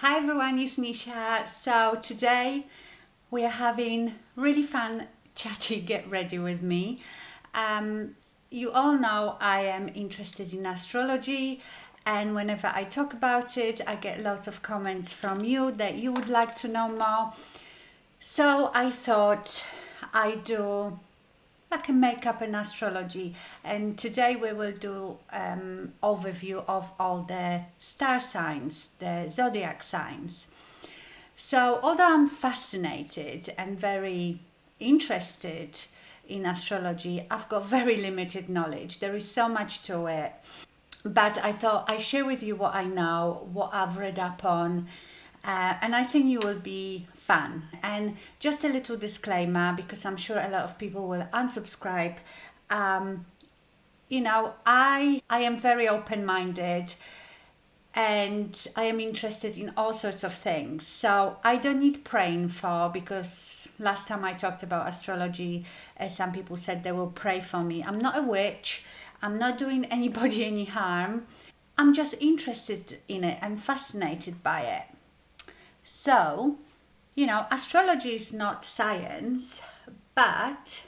Hi everyone, it's Nisha. So today we are having really fun chatty get ready with me. You all know I am interested in astrology, and whenever I talk about it, I get lots of comments from you that you would like to know more. So I thought I'd do like a makeup and astrology, and today we will do overview of all the star signs, the zodiac signs. So although I'm fascinated and very interested in astrology, I've got very limited knowledge. There is so much to it, but I thought I share with you what I know, what I've read up on, and I think it will be fun. And just a little disclaimer, because I'm sure a lot of people will unsubscribe. I am very open-minded and I am interested in all sorts of things. So I don't need praying for, because last time I talked about astrology, some people said they will pray for me. I'm not a witch. I'm not doing anybody any harm. I'm just interested in it and fascinated by it. So, astrology is not science, but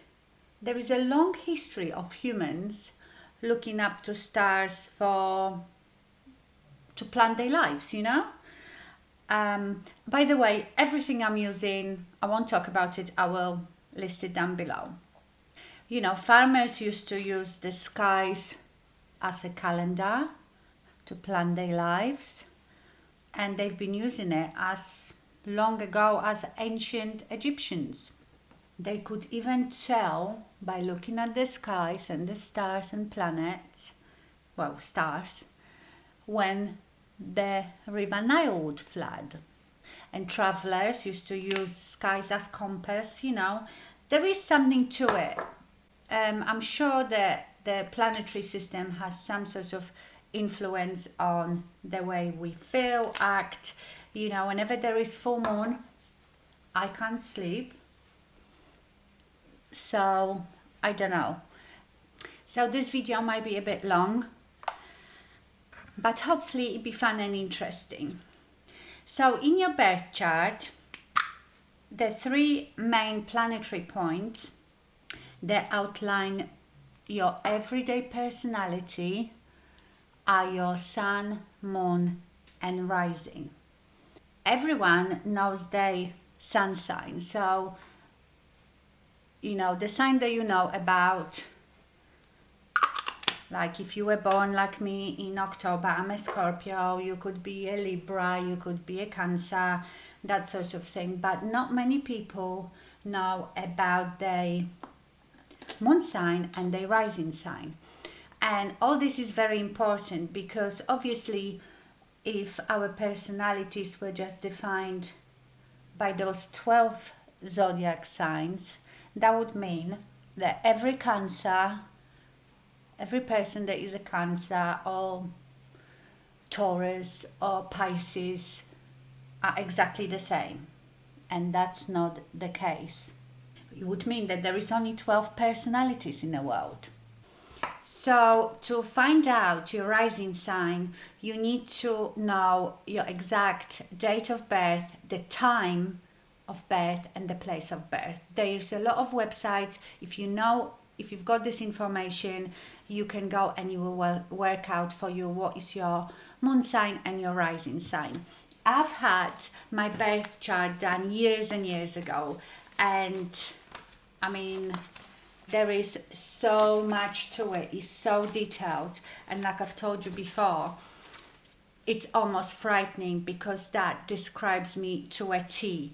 there is a long history of humans looking up to stars to plan their lives. By the way, everything I'm using, I won't talk about it, I will list it down below. Farmers used to use the skies as a calendar to plan their lives, and they've been using it as long ago as ancient Egyptians. They could even tell by looking at the skies and the stars and planets, stars, when the river Nile would flood. And travelers used to use skies as compass. There is something to it. I'm sure that the planetary system has some sort of influence on the way we feel, act. Whenever there is full moon, I can't sleep. So I don't know. So this video might be a bit long, but hopefully it'll be fun and interesting. So in your birth chart, the three main planetary points that outline your everyday personality are your sun, moon, and rising. Everyone knows their sun sign. So, the sign that you know about, like if you were born like me in October, I'm a Scorpio, you could be a Libra, you could be a Cancer, that sort of thing. But not many people know about their moon sign and their rising sign. And all this is very important, because obviously if our personalities were just defined by those 12 zodiac signs, that would mean that every person that is a Cancer or Taurus or Pisces are exactly the same. And that's not the case. It would mean that there is only 12 personalities in the world. So to find out your rising sign, you need to know your exact date of birth, the time of birth, and the place of birth. There's a lot of websites. If you've got this information, you can go and it will work out for you what is your moon sign and your rising sign. I've had my birth chart done years and years ago, and there is so much to it. It's so detailed, and like I've told you before, it's almost frightening, because that describes me to a T.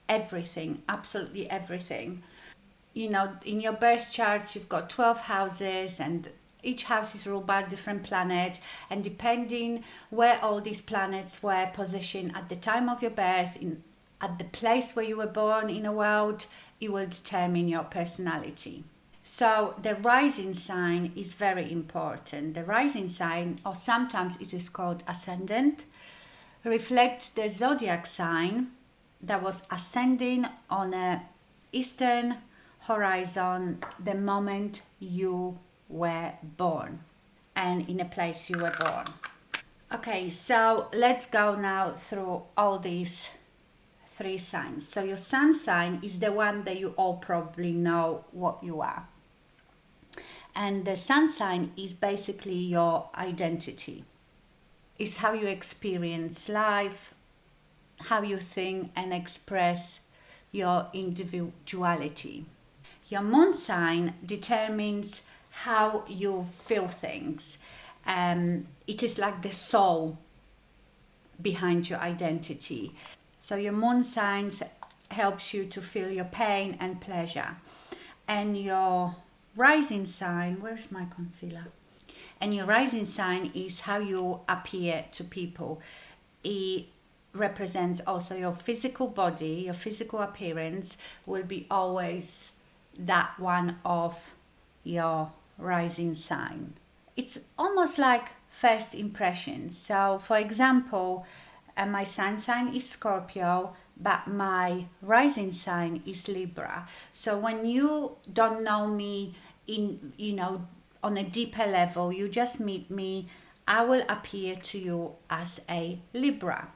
Everything, absolutely everything. In your birth charts, you've got 12 houses, and each house is ruled by a different planet, and depending where all these planets were positioned at the time of your birth, at the place where you were born in the world, it will determine your personality. So the rising sign is very important. The rising sign, or sometimes it is called ascendant, reflects the zodiac sign that was ascending on a eastern horizon the moment you were born, and in a place you were born. Okay, so let's go now through all these 3 signs. So your sun sign is the one that you all probably know what you are. And the sun sign is basically your identity. It's how you experience life, how you think and express your individuality. Your moon sign determines how you feel things. It is like the soul behind your identity. So your moon sign helps you to feel your pain and pleasure. And your rising sign, where's my concealer? And your rising sign is how you appear to people. It represents also your physical body, your physical appearance will be always that one of your rising sign. It's almost like first impressions. So, for example, my sun sign is Scorpio, but my rising sign is Libra. So when you don't know me on a deeper level, you just meet me, I will appear to you as a Libra.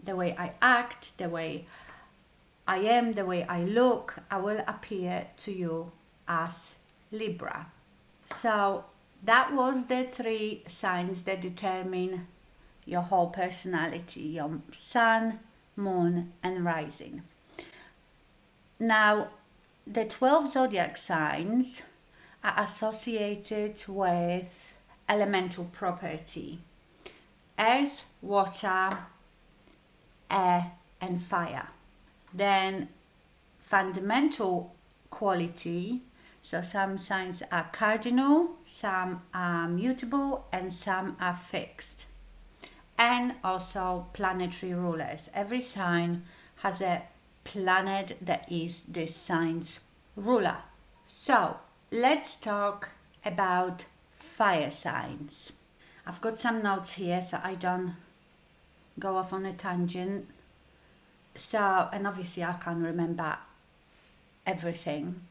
The way I act, the way I am, the way I look, I will appear to you as Libra. So that was the 3 signs that determine your whole personality, your sun, moon, and rising. Now, the 12 zodiac signs are associated with elemental property: earth, water, air, and fire. Then fundamental quality, so some signs are cardinal, some are mutable, and some are fixed. And also planetary rulers. Every sign has a planet that is this sign's ruler. So let's talk about fire signs. I've got some notes here so I don't go off on a tangent. So, and obviously I can't remember everything.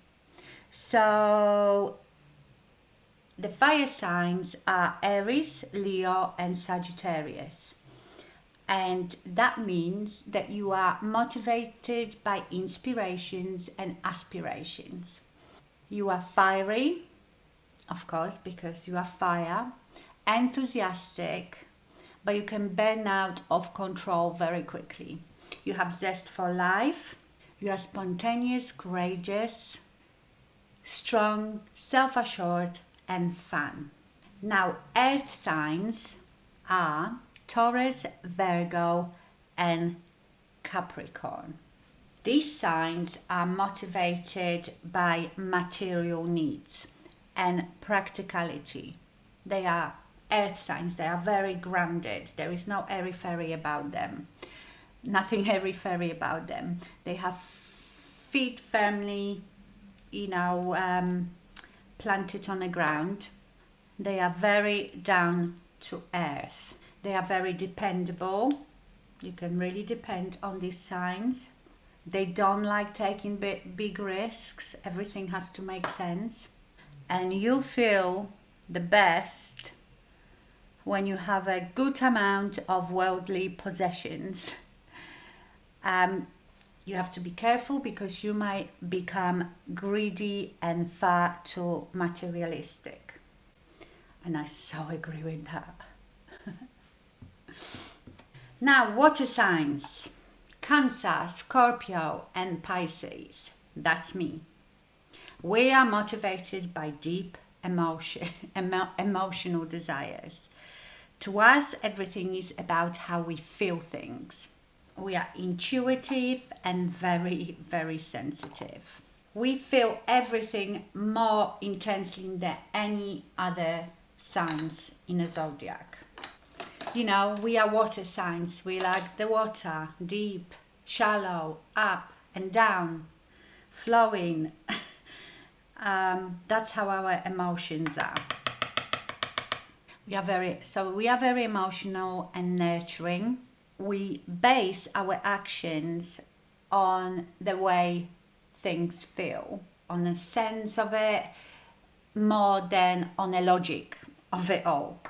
So the fire signs are Aries, Leo, and Sagittarius. And that means that you are motivated by inspirations and aspirations. You are fiery, of course, because you are fire, enthusiastic, but you can burn out of control very quickly. You have zest for life. You are spontaneous, courageous, strong, self-assured, and fun. Now, earth signs are Taurus, Virgo, and Capricorn. These signs are motivated by material needs and practicality. They are earth signs, they are very grounded. There is no airy-fairy about them. Nothing airy-fairy about them. They have feet firmly, planted on the ground. They are very down to earth. They are very dependable. You can really depend on these signs. They don't like taking big risks. Everything has to make sense. And you feel the best when you have a good amount of worldly possessions. You have to be careful because you might become greedy and far too materialistic. And I so agree with that. Now, water signs: Cancer, Scorpio, and Pisces. That's me. We are motivated by deep emotional desires. To us, everything is about how we feel things. We are intuitive and very, very sensitive. We feel everything more intensely than any other signs in a zodiac. We are water signs. We like the water, deep, shallow, up and down, flowing. That's how our emotions are. We are very emotional and nurturing. We base our actions on the way things feel, on a sense of it, more than on a logic of it all.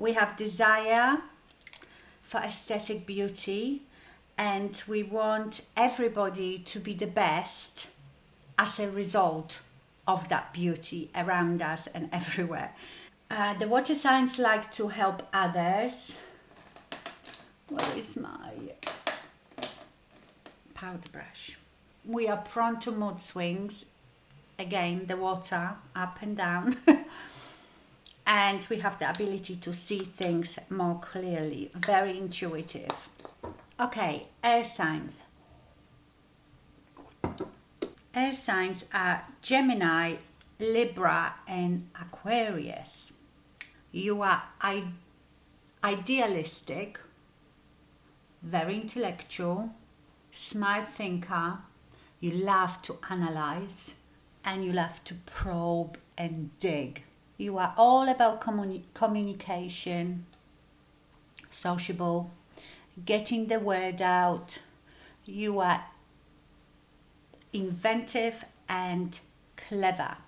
We have desire for aesthetic beauty, and we want everybody to be the best as a result of that beauty around us and everywhere. The water signs like to help others. Where is my powder brush? We are prone to mood swings. Again, the water up and down. And we have the ability to see things more clearly. Very intuitive. Okay, air signs. Air signs are Gemini, Libra, and Aquarius. You are idealistic, very intellectual, smart thinker. You love to analyze, and you love to probe and dig. You are all about communication, sociable, getting the word out. You are inventive and clever.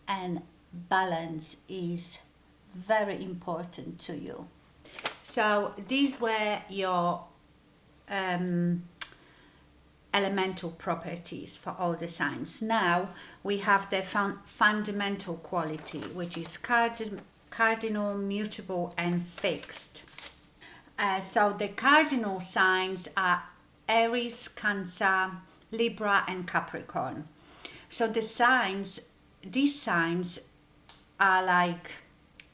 And balance is very important to you. So these were your elemental properties for all the signs. Now we have the fundamental quality, which is cardinal, mutable, and fixed. So the cardinal signs are Aries, Cancer, Libra, and Capricorn. So these signs are like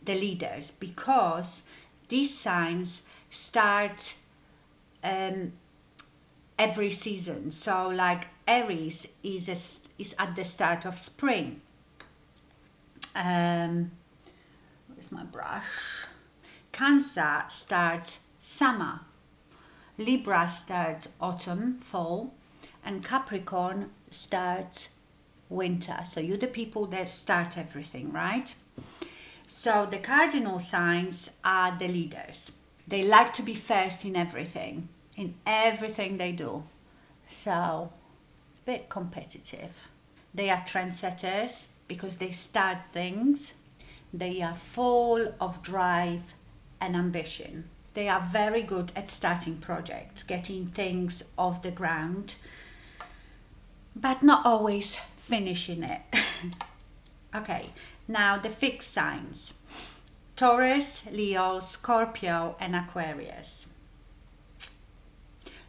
the leaders, because these signs start every season. So like Aries is at the start of spring. Where's my brush? Cancer starts summer. Libra starts autumn, fall, and Capricorn starts winter. So you're the people that start everything, right? So the cardinal signs are the leaders. They like to be first in everything they do. So a bit competitive. They are trendsetters because they start things. They are full of drive and ambition. They are very good at starting projects, getting things off the ground, but not always finishing it. Okay, now the fixed signs. Taurus, Leo, Scorpio, and Aquarius.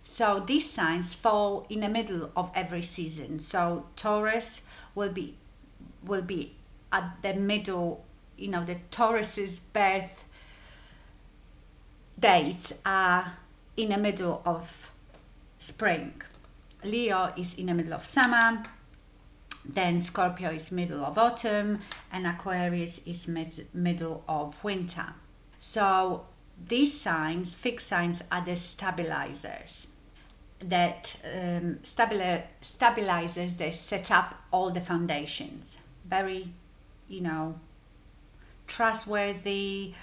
So these signs fall in the middle of every season. So Taurus will be at the middle, the Taurus's birth dates are in the middle of spring. Leo is in the middle of summer, then Scorpio is middle of autumn, and Aquarius is middle of winter. So these signs, fixed signs, are the stabilizers. That stabilizers, they set up all the foundations. Very, trustworthy,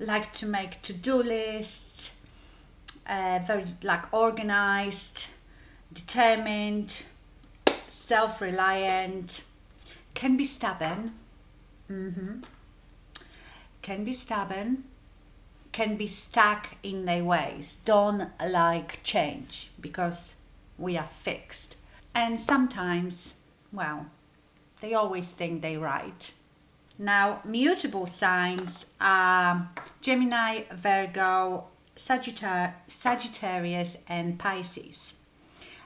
like to make to-do lists, very organized, determined, self-reliant, can be stubborn, can be stuck in their ways, don't like change because we are fixed. And sometimes, they always think they're right. Now, mutable signs are Gemini, Virgo, Sagittarius, and Pisces.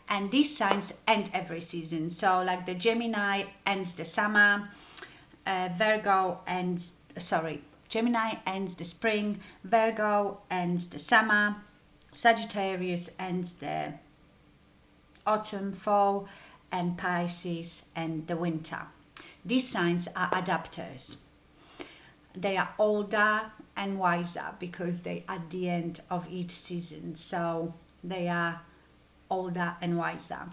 And these signs end every season. So like the Gemini ends the summer, Gemini ends the spring, Virgo ends the summer, Sagittarius ends the autumn, fall, and Pisces ends the winter. These signs are adapters. They are older and wiser because they at the end of each season. So they are older and wiser.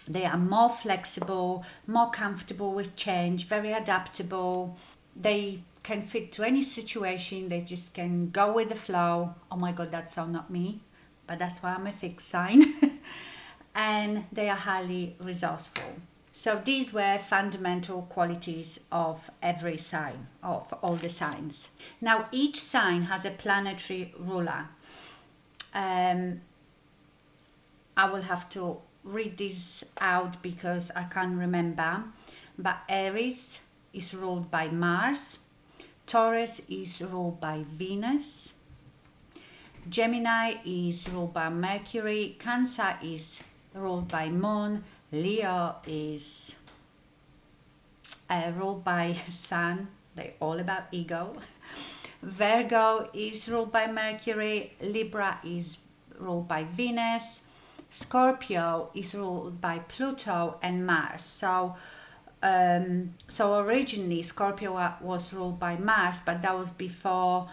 They are more flexible, more comfortable with change, very adaptable. They can fit to any situation. They just can go with the flow. Oh my God, that's so not me, but that's why I'm a fixed sign. And they are highly resourceful. So these were fundamental qualities of every sign, of all the signs. Now each sign has a planetary ruler. I will have to read this out because I can't remember. But Aries is ruled by Mars. Taurus is ruled by Venus. Gemini is ruled by Mercury. Cancer is ruled by Moon. Leo is ruled by Sun. They're all about ego. Virgo is ruled by Mercury. Libra is ruled by Venus. Scorpio is ruled by Pluto and Mars. So originally Scorpio was ruled by Mars, but that was before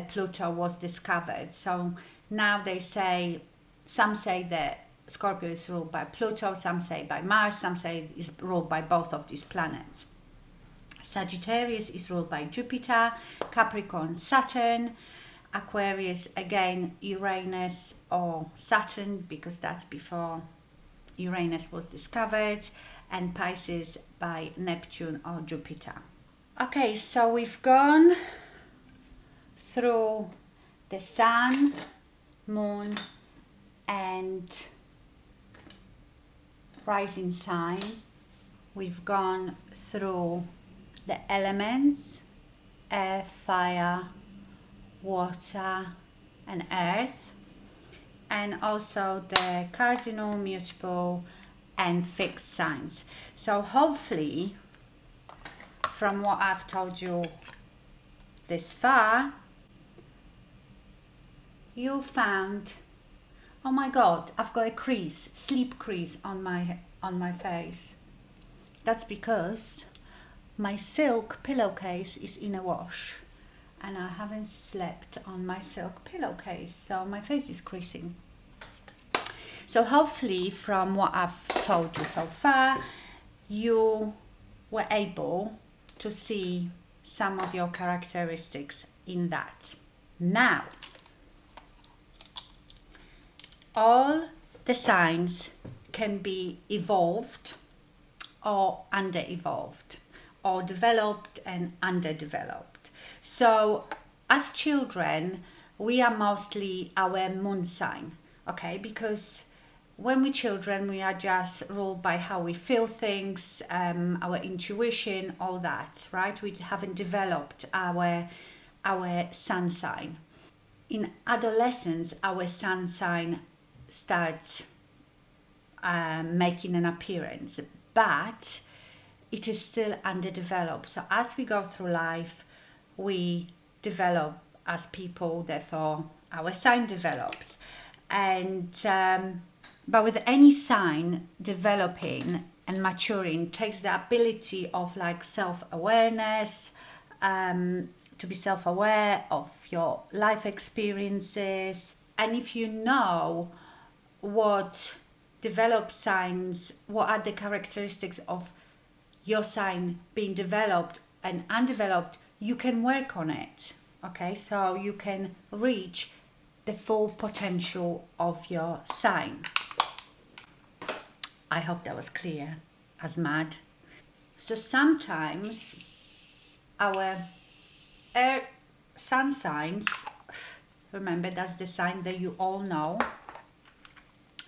Pluto was discovered. So now they say, some say that Scorpio is ruled by Pluto, some say by Mars, some say is ruled by both of these planets. Sagittarius is ruled by Jupiter, Capricorn, Saturn, Aquarius, again, Uranus or Saturn, because that's before Uranus was discovered, and Pisces by Neptune or Jupiter. Okay, so we've gone through the Sun, Moon, and rising sign. We've gone through the elements, air, fire, water and earth, and also the cardinal, mutable and fixed signs. So hopefully from what I've told you this far, you found, oh my god, I've got a crease, sleep crease on my face. That's because my silk pillowcase is in a wash and I haven't slept on my silk pillowcase, so my face is creasing. So hopefully from what I've told you so far, you were able to see some of your characteristics in that. Now, all the signs can be evolved or under-evolved, or developed and underdeveloped. So as children, we are mostly our moon sign, okay? Because when we're children, we are just ruled by how we feel things, our intuition, all that, right? We haven't developed our sun sign. In adolescence, our sun sign starts making an appearance, but it is still underdeveloped. So as we go through life, we develop as people, therefore our sign develops. And but with any sign developing and maturing takes the ability of like self-awareness, to be self-aware of your life experiences. And if you know what developed signs, what are the characteristics of your sign being developed and undeveloped, you can work on it, okay? So you can reach the full potential of your sign. I hope that was clear as mud. So sometimes our air sun signs, remember that's the sign that you all know,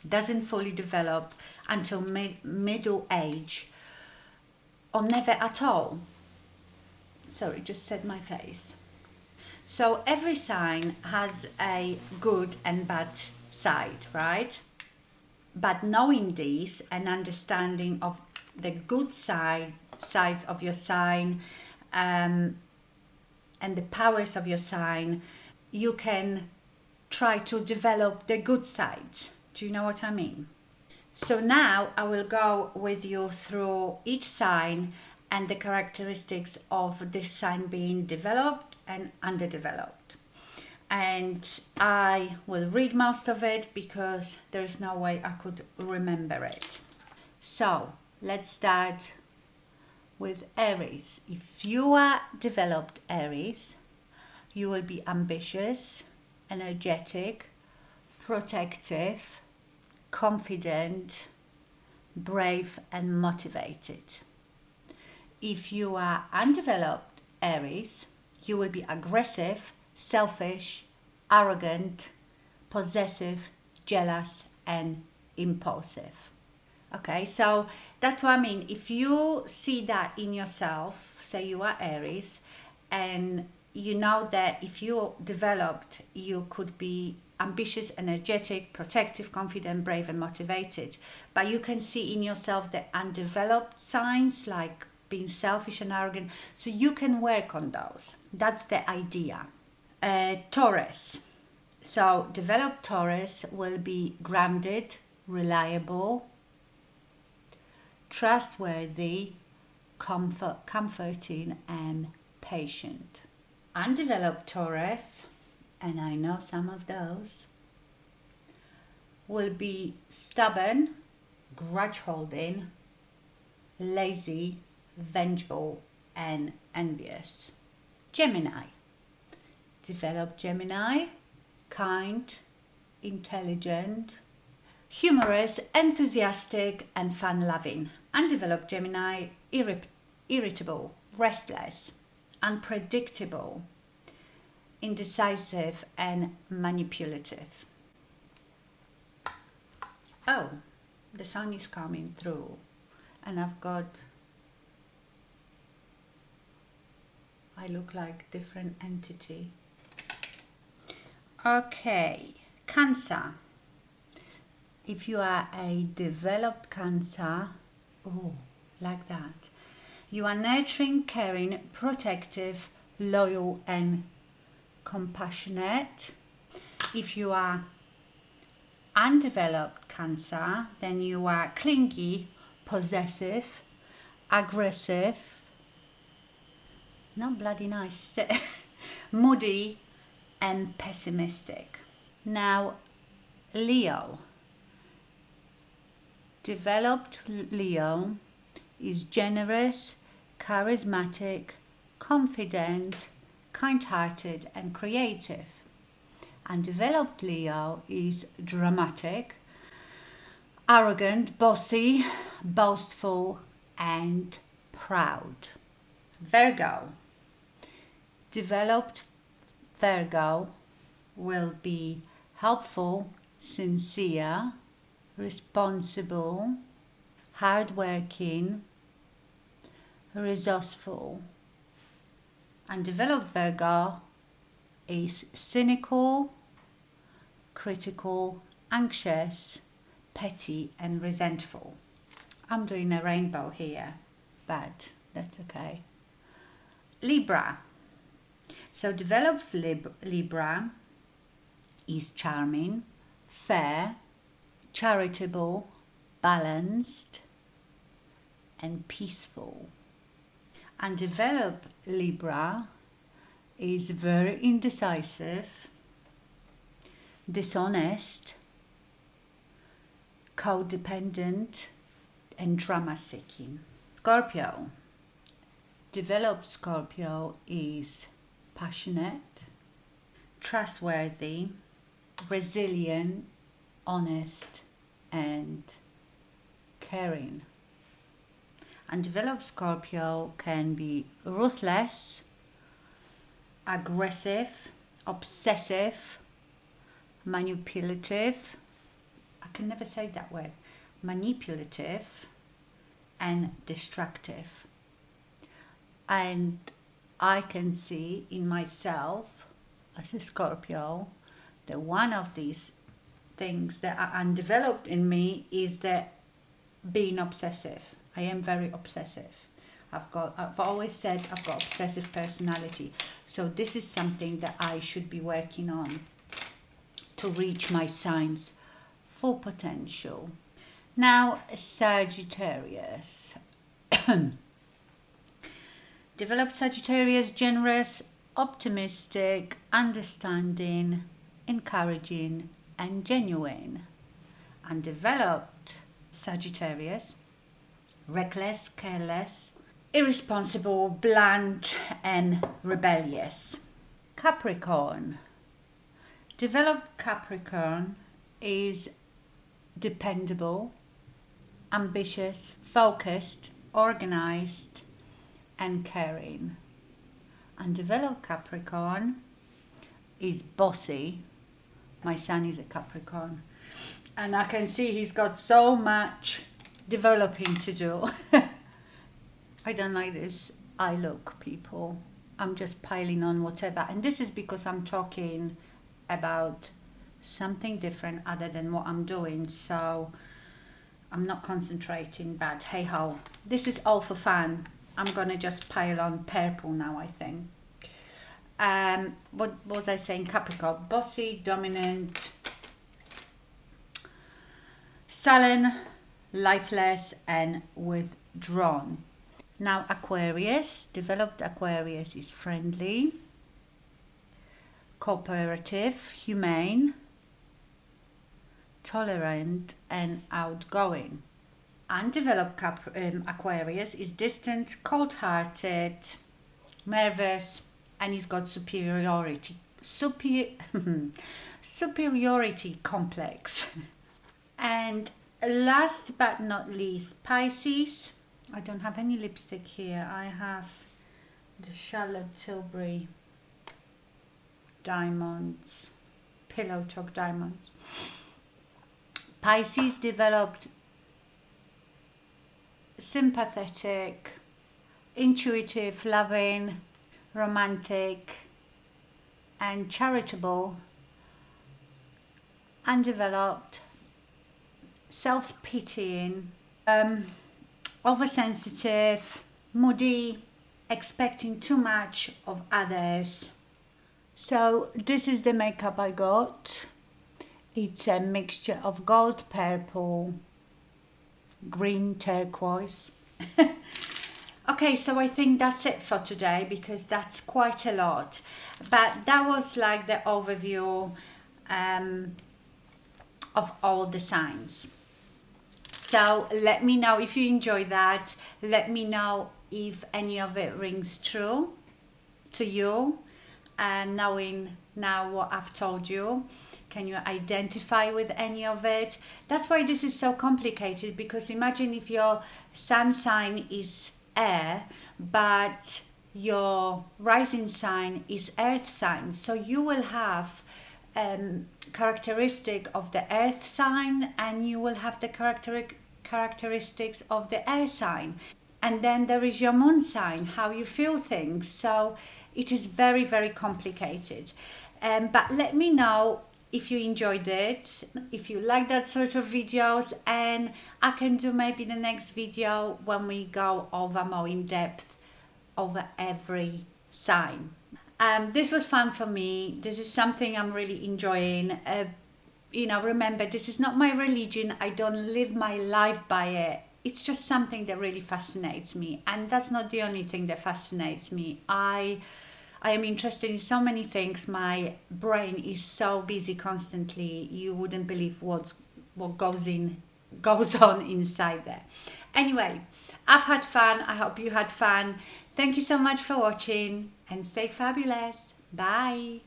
doesn't fully develop until middle age, or never at all. Sorry, just said my face. So every sign has a good and bad side, right? But knowing this and understanding of the good sides of your sign, and the powers of your sign, you can try to develop the good sides. Do you know what I mean? So now I will go with you through each sign and the characteristics of this sign being developed and underdeveloped. And I will read most of it because there is no way I could remember it. So let's start with Aries. If you are developed Aries, you will be ambitious, energetic, protective, confident, brave and motivated. If you are undeveloped Aries, you will be aggressive, selfish, arrogant, possessive, jealous, and impulsive. Okay, so that's what I mean. If you see that in yourself, say you are Aries, and you know that if you developed, you could be ambitious, energetic, protective, confident, brave, and motivated. But you can see in yourself the undeveloped signs like being selfish and arrogant. So you can work on those. That's the idea. Taurus. So developed Taurus will be grounded, reliable, trustworthy, comforting, and patient. Undeveloped Taurus, and I know some of those, will be stubborn, grudge holding, lazy, vengeful, and envious. Gemini. Developed Gemini, kind, intelligent, humorous, enthusiastic, and fun-loving. Undeveloped Gemini, irritable, restless, unpredictable, indecisive, and manipulative. Oh, the sun is coming through, and I look like different entity. Okay, Cancer. If you are a developed Cancer, oh, like that, you are nurturing, caring, protective, loyal, and compassionate. If you are undeveloped Cancer, then you are clingy, possessive, aggressive, not bloody nice, moody, and pessimistic. Now, Leo. Developed Leo is generous, charismatic, confident, kind-hearted, and creative. Undeveloped Leo is dramatic, arrogant, bossy, boastful, and proud. Virgo. Developed Virgo will be helpful, sincere, responsible, hardworking, resourceful. Undeveloped Virgo is cynical, critical, anxious, petty, and resentful. I'm doing a rainbow here, but that's okay. Libra. So developed Libra is charming, fair, charitable, balanced, and peaceful. Undeveloped Libra is very indecisive, dishonest, codependent, and drama-seeking. Scorpio. Developed Scorpio is passionate, trustworthy, resilient, honest, and caring. Undeveloped Scorpio can be ruthless, aggressive, obsessive, manipulative. I can never say that word. Manipulative and destructive. And I can see in myself as a Scorpio that one of these things that are undeveloped in me is that being obsessive. I am very obsessive. I've always said I've got obsessive personality. So this is something that I should be working on to reach my sign's full potential. Now, Sagittarius. Developed Sagittarius, generous, optimistic, understanding, encouraging, and genuine. Undeveloped Sagittarius, reckless, careless, irresponsible, blunt, and rebellious. Capricorn. Developed Capricorn is dependable, ambitious, focused, organized, and caring. Undeveloped Capricorn is bossy. My son is a Capricorn, and I can see he's got so much developing to do. I don't like this eye look, people. I'm just piling on whatever, and this is because I'm talking about something different other than what I'm doing, so I'm not concentrating, but hey ho, this is all for fun. I'm gonna just pile on purple now, I think. What was I saying? Capricorn, bossy, dominant, sullen, lifeless, and withdrawn. Now Aquarius, developed Aquarius is friendly, cooperative, humane, tolerant, and outgoing. Undeveloped Aquarius is distant, cold-hearted, nervous, and he's got superiority complex. And last but not least, Pisces. I don't have any lipstick here. I have the Charlotte Tilbury diamonds, pillow talk diamonds. Pisces developed sympathetic, intuitive, loving, romantic, and charitable. Undeveloped, self-pitying, oversensitive, moody, expecting too much of others. So this is the makeup I got. It's a mixture of gold, purple, green, turquoise. Okay, so I think that's it for today, because that's quite a lot. But that was like the overview of all the signs. So let me know if you enjoyed that. Let me know if any of it rings true to you, and knowing now what I've told you. Can you identify with any of it? That's why this is so complicated, because imagine if your sun sign is air, but your rising sign is earth sign. So you will have characteristic of the earth sign, and you will have the characteristics of the air sign. And then there is your moon sign, how you feel things. So it is very, very complicated. But let me know if you enjoyed it, if you like that sort of videos, and I can do maybe the next video when we go over more in depth over every sign. This was fun for me. This is something I'm really enjoying. Remember, this is not my religion. I don't live my life by it. It's just something that really fascinates me, and that's not the only thing that fascinates me. I am interested in so many things. My brain is so busy constantly. You wouldn't believe what goes on inside there. Anyway, I've had fun. I hope you had fun. Thank you so much for watching, and stay fabulous. Bye.